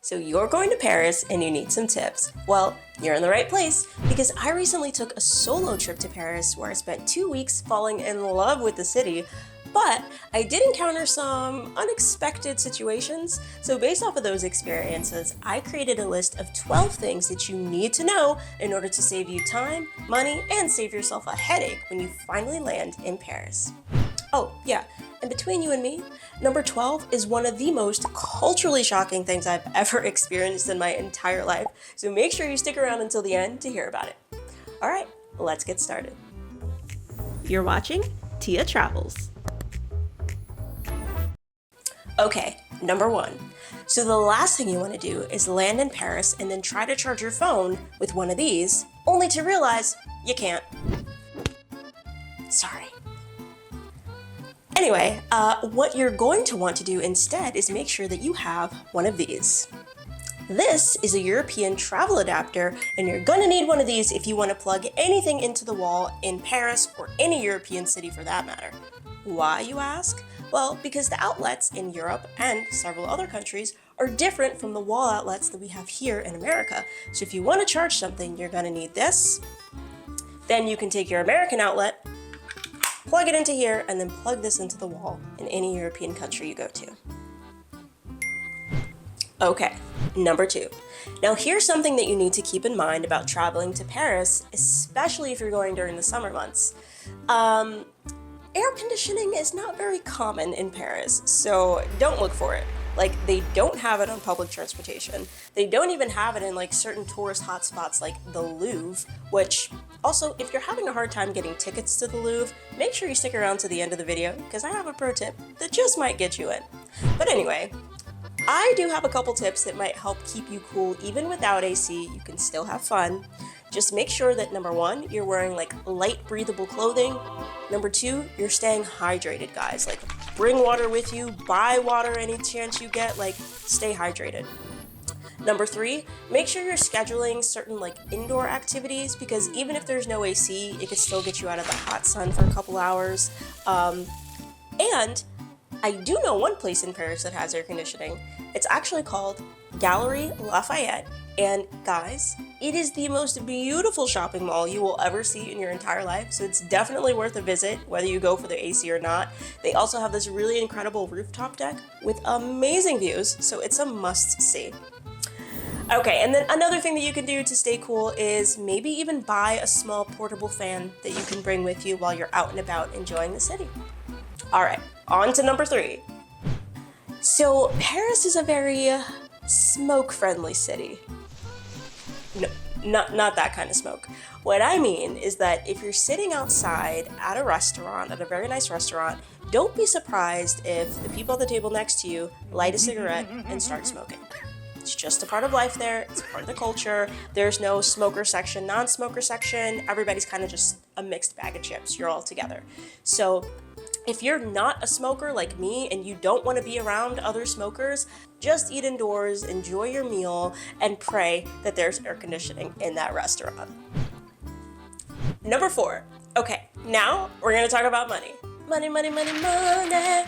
So you're going to Paris and you need some tips. Well, you're in the right place because I recently took a solo trip to Paris where I spent 2 weeks falling in love with the city, but I did encounter some unexpected situations. So based off of those experiences, I created a list of 12 things that you need to know in order to save you time, money, and save yourself a headache when you finally land in Paris. Oh, yeah, and between you and me, number 12 is one of the most culturally shocking things I've ever experienced in my entire life, so make sure you stick around until the end to hear about it. All right, let's get started. You're watching Tia Travels. Okay, number 1. So the last thing you want to do is land in Paris and then try to charge your phone with one of these, only to realize you can't. Sorry. Anyway, what you're going to want to do instead is make sure that you have one of these. This is a European travel adapter, and you're gonna need one of these if you want to plug anything into the wall in Paris or any European city for that matter. Why, you ask? Well, because the outlets in Europe and several other countries are different from the wall outlets that we have here in America. So if you want to charge something, you're gonna need this. Then you can take your American outlet, plug it into here, and then plug this into the wall in any European country you go to. Okay, number 2. Now here's something that you need to keep in mind about traveling to Paris, especially if you're going during the summer months. Air conditioning is not very common in Paris, so don't look for it. Like, they don't have it on public transportation. They don't even have it in like certain tourist hotspots like the Louvre, which also, if you're having a hard time getting tickets to the Louvre, make sure you stick around to the end of the video because I have a pro tip that just might get you in. But anyway, I do have a couple tips that might help keep you cool even without AC. You can still have fun. Just make sure that number 1, you're wearing like light breathable clothing. Number 2, you're staying hydrated, guys. Like, bring water with you, buy water any chance you get, like, stay hydrated. Number 3, make sure you're scheduling certain like indoor activities because even if there's no AC, it could still get you out of the hot sun for a couple hours. And I do know one place in Paris that has air conditioning. It's actually called Galerie Lafayette. And guys, it is the most beautiful shopping mall you will ever see in your entire life, so it's definitely worth a visit, whether you go for the AC or not. They also have this really incredible rooftop deck with amazing views, so it's a must-see. Okay, and then another thing that you can do to stay cool is maybe even buy a small portable fan that you can bring with you while you're out and about enjoying the city. All right, on to number 3. So Paris is a very smoke-friendly city. No, not that kind of smoke. What I mean is that if you're sitting outside at a restaurant, at a very nice restaurant, don't be surprised if the people at the table next to you light a cigarette and start smoking. It's just a part of life there. It's part of the culture. There's no smoker section, non-smoker section. Everybody's kind of just a mixed bag of chips. You're all together. So if you're not a smoker like me and you don't want to be around other smokers, just eat indoors, enjoy your meal, and pray that there's air conditioning in that restaurant. Number 4. Okay, now we're going to talk about money. Money, money, money, money.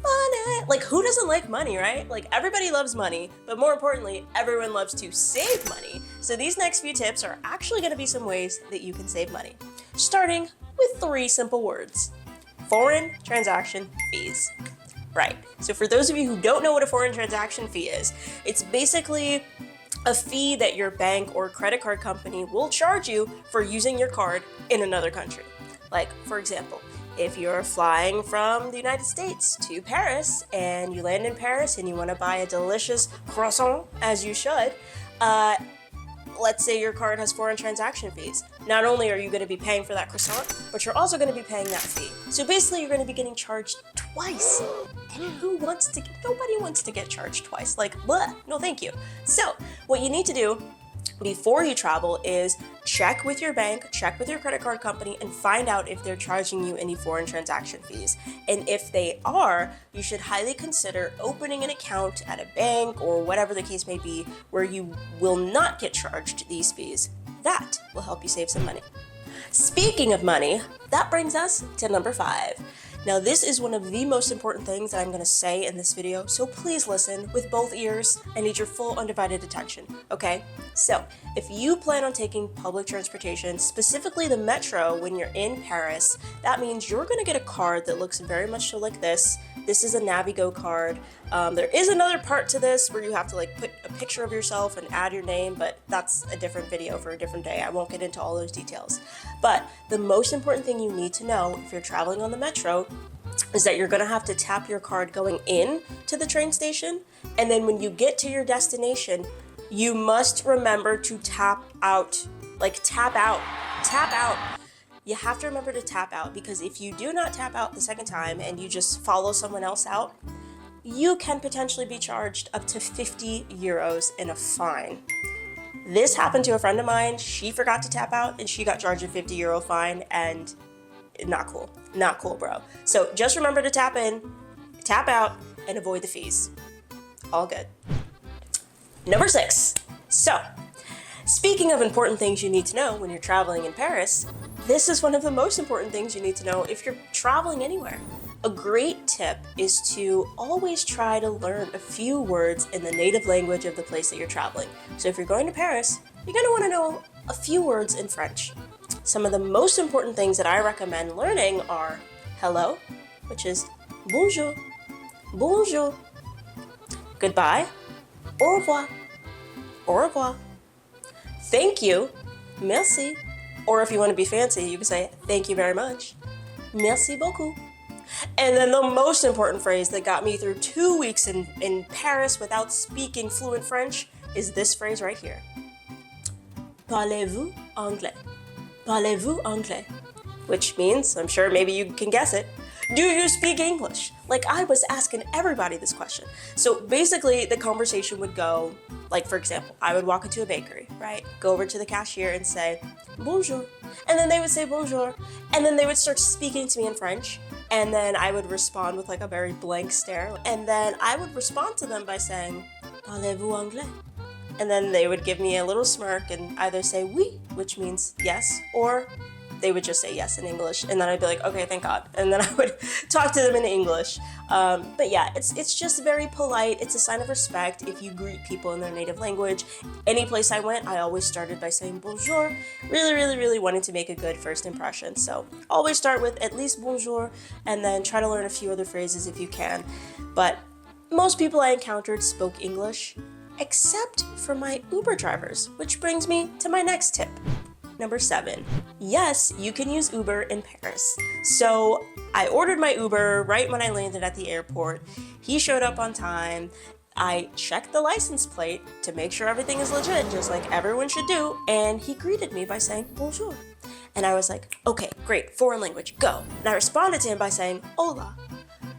Money. Like, who doesn't like money, right? Like, everybody loves money, but more importantly, everyone loves to save money. So these next few tips are actually going to be some ways that you can save money. Starting with 3 simple words. Foreign transaction fees. Right, so for those of you who don't know what a foreign transaction fee is, it's basically a fee that your bank or credit card company will charge you for using your card in another country. Like, for example, if you're flying from the United States to Paris and you land in Paris and you want to buy a delicious croissant, as you should, let's say your card has foreign transaction fees. Not only are you going to be paying for that croissant, but you're also going to be paying that fee. So basically, you're going to be getting charged twice. And nobody wants to get charged twice. Like, bleh, no thank you. So what you need to do before you travel is check with your bank, check with your credit card company, and find out if they're charging you any foreign transaction fees. And if they are, you should highly consider opening an account at a bank or whatever the case may be where you will not get charged these fees. That will help you save some money. Speaking of money, that brings us to number 5. Now, this is one of the most important things that I'm going to say in this video, so please listen with both ears. I need your full undivided attention, okay? So, if you plan on taking public transportation, specifically the metro, when you're in Paris, that means you're going to get a card that looks very much so like this. This is a Navigo card. There is another part to this where you have to like put a picture of yourself and add your name, but that's a different video for a different day. I won't get into all those details. But the most important thing you need to know if you're traveling on the metro is that you're gonna have to tap your card going in to the train station, and then when you get to your destination, you must remember to tap out. You have to remember to tap out, because if you do not tap out the second time and you just follow someone else out, you can potentially be charged up to 50 euros in a fine. This happened to a friend of mine. She forgot to tap out and she got charged a 50 euro fine, and not cool. Not cool, bro. So just remember to tap in, tap out, and avoid the fees. All good. Number 6. So, speaking of important things you need to know when you're traveling in Paris, this is one of the most important things you need to know if you're traveling anywhere. A great tip is to always try to learn a few words in the native language of the place that you're traveling. So if you're going to Paris, you're going to want to know a few words in French. Some of the most important things that I recommend learning are hello, which is bonjour, bonjour, goodbye, au revoir, au revoir, thank you, merci, or if you want to be fancy, you can say thank you very much, merci beaucoup. And then the most important phrase that got me through 2 weeks in Paris without speaking fluent French is this phrase right here. Parlez-vous anglais? Parlez-vous anglais? Which means, I'm sure maybe you can guess it, do you speak English? Like, I was asking everybody this question. So basically the conversation would go, like, for example, I would walk into a bakery, right? Go over to the cashier and say, bonjour. And then they would say bonjour. And then they would start speaking to me in French. And then I would respond with like a very blank stare. And then I would respond to them by saying, parlez-vous anglais? And then they would give me a little smirk and either say oui, which means yes, or they would just say yes in English. And then I'd be like, okay, thank God. And then I would talk to them in English. But yeah, it's just very polite. It's a sign of respect if you greet people in their native language. Any place I went, I always started by saying bonjour. Really wanted to make a good first impression. So always start with at least bonjour, and then try to learn a few other phrases if you can. But most people I encountered spoke English, except for my Uber drivers, which brings me to my next tip. Number 7. Yes, you can use Uber in Paris. So I ordered my Uber right when I landed at the airport. He showed up on time. I checked the license plate to make sure everything is legit, just like everyone should do. And he greeted me by saying, bonjour. And I was like, okay, great, foreign language, go. And I responded to him by saying, hola.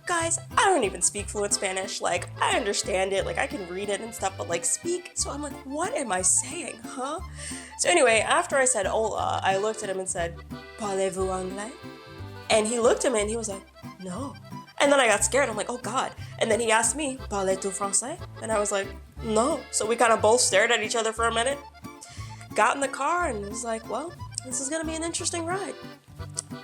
Guys, I don't even speak fluent Spanish. Like, I understand it, like I can read it and stuff, but like speak. So I'm like, what am I saying, huh? So anyway, after I said hola, I looked at him and said, parlez-vous anglais? And he looked at me and he was like, no. And then I got scared. I'm like, oh God. And then he asked me, parlez-tu français? And I was like, no. So we kind of both stared at each other for a minute, got in the car, and was like, well, this is gonna be an interesting ride.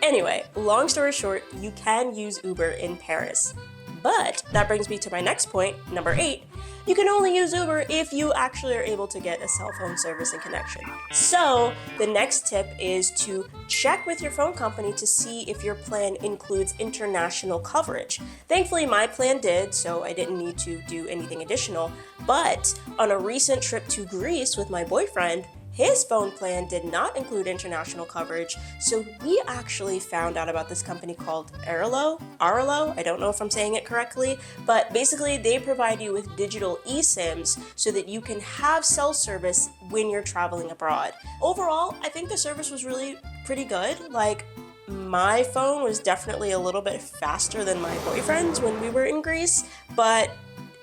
Anyway, long story short, you can use Uber in Paris. But that brings me to my next point, number 8. You can only use Uber if you actually are able to get a cell phone service and connection. So the next tip is to check with your phone company to see if your plan includes international coverage. Thankfully, my plan did, so I didn't need to do anything additional. But on a recent trip to Greece with my boyfriend, his phone plan did not include international coverage, so we actually found out about this company called Arlo. I don't know if I'm saying it correctly, but basically they provide you with digital eSIMs so that you can have cell service when you're traveling abroad. Overall, I think the service was really pretty good. Like, my phone was definitely a little bit faster than my boyfriend's when we were in Greece, but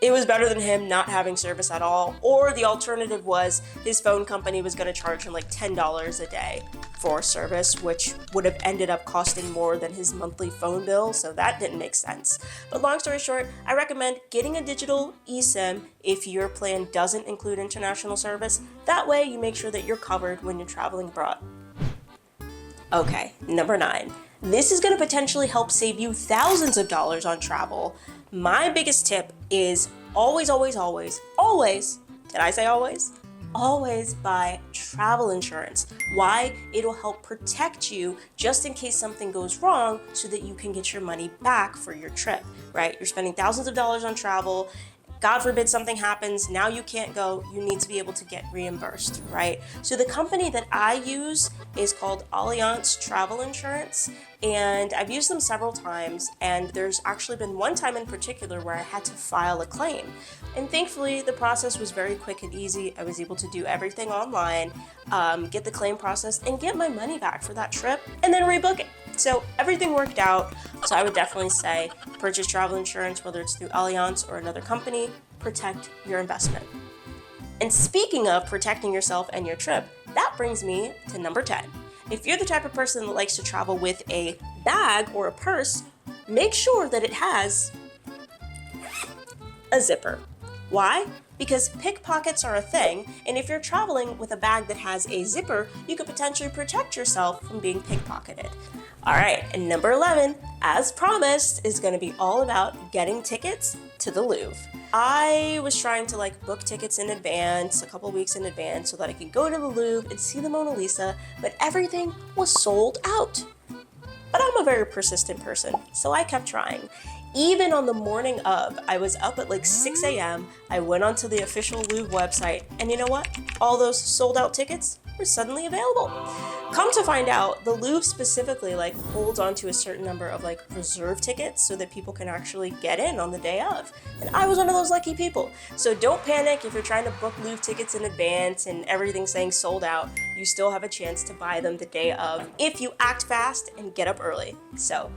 it was better than him not having service at all. Or the alternative was his phone company was going to charge him like $10 a day for service, which would have ended up costing more than his monthly phone bill, so that didn't make sense. But long story short, I recommend getting a digital eSIM if your plan doesn't include international service. That way you make sure that you're covered when you're traveling abroad. Okay, number 9. This is going to potentially help save you thousands of dollars on travel. My biggest tip is always, always, always, always, did I say always? Always buy travel insurance. Why? It'll help protect you just in case something goes wrong so that you can get your money back for your trip, right? You're spending thousands of dollars on travel. God forbid something happens, now you can't go, you need to be able to get reimbursed, right? So the company that I use is called Allianz Travel Insurance, and I've used them several times, and there's actually been one time in particular where I had to file a claim. And thankfully, the process was very quick and easy. I was able to do everything online, get the claim processed, and get my money back for that trip, and then rebook it. So everything worked out. So I would definitely say purchase travel insurance, whether it's through Allianz or another company, protect your investment. And speaking of protecting yourself and your trip, that brings me to number 10. If you're the type of person that likes to travel with a bag or a purse, make sure that it has a zipper. Why? Because pickpockets are a thing, and if you're traveling with a bag that has a zipper, you could potentially protect yourself from being pickpocketed. All right, and number 11, as promised, is going to be all about getting tickets to the Louvre. I was trying to book tickets in advance, a couple weeks in advance, so that I could go to the Louvre and see the Mona Lisa, but everything was sold out. But I'm a very persistent person, so I kept trying. Even on the morning of, I was up at 6 a.m., I went onto the official Louvre website, and you know what? All those sold out tickets were suddenly available. Come to find out, the Louvre specifically holds onto a certain number of reserve tickets so that people can actually get in on the day of. And I was one of those lucky people. So don't panic if you're trying to book Louvre tickets in advance and everything's saying sold out. You still have a chance to buy them the day of if you act fast and get up early. So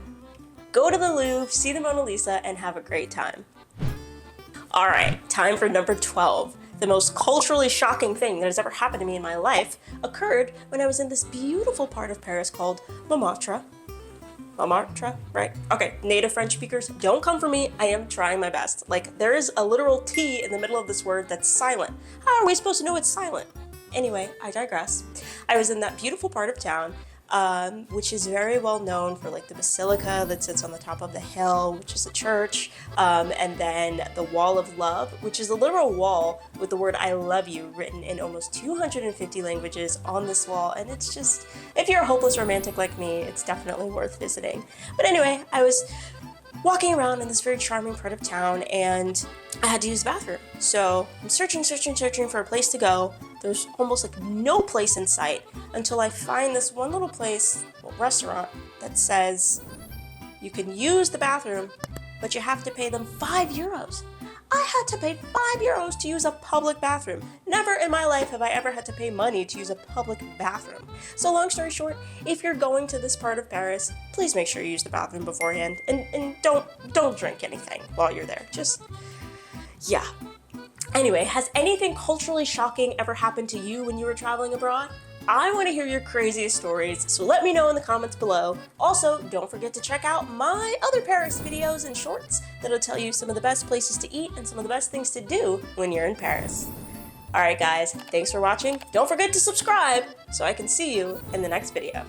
go to the Louvre, see the Mona Lisa, and have a great time. All right, time for number 12. The most culturally shocking thing that has ever happened to me in my life occurred when I was in this beautiful part of Paris called Montmartre. Montmartre, right? Okay, native French speakers, don't come for me. I am trying my best. There is a literal T in the middle of this word that's silent. How are we supposed to know it's silent? Anyway, I digress. I was in that beautiful part of town, which is very well known for the basilica that sits on the top of the hill, which is a church, and then the Wall of Love, which is a literal wall with the word I love you written in almost 250 languages on this wall, and it's just, if you're a hopeless romantic like me, it's definitely worth visiting. But anyway, I was walking around in this very charming part of town, and I had to use the bathroom. So I'm searching for a place to go. There's almost no place in sight until I find this one little place, restaurant, that says you can use the bathroom, but you have to pay them €5. I had to pay €5 to use a public bathroom. Never in my life have I ever had to pay money to use a public bathroom. So long story short, if you're going to this part of Paris, please make sure you use the bathroom beforehand, and don't drink anything while you're there. Yeah. Anyway, has anything culturally shocking ever happened to you when you were traveling abroad? I want to hear your craziest stories, so let me know in the comments below. Also, don't forget to check out my other Paris videos and shorts that'll tell you some of the best places to eat and some of the best things to do when you're in Paris. Alright guys, thanks for watching. Don't forget to subscribe so I can see you in the next video.